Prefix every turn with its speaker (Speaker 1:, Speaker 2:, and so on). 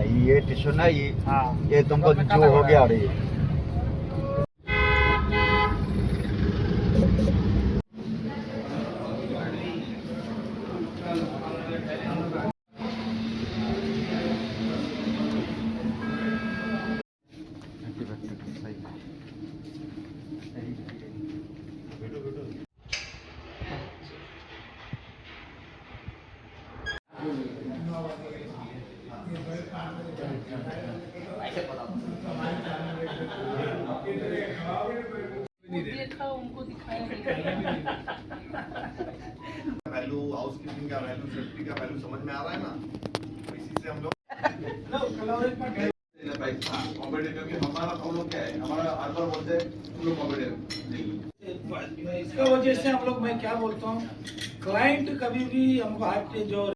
Speaker 1: ये टिश्यू ना ये
Speaker 2: हाँ
Speaker 1: ये तुमको जो हो गया रे
Speaker 3: देखा उनको दिखाया
Speaker 4: वैल्यू हाउसकीपिंग का वैल्यू सेफ्टी का वैल्यू समझ में आ रहा है ना तो इसी से हम लोग कॉम्पिटेटिव कि हमारा हम लोग क्या है हमारा हर बार बोलते हैं हम लोग कॉम्पिटेटिव नहीं
Speaker 2: इसका वजह से हम लोग मैं क्या बोलता हूँ क्लाइंट कभी भी हमको हार्ट जो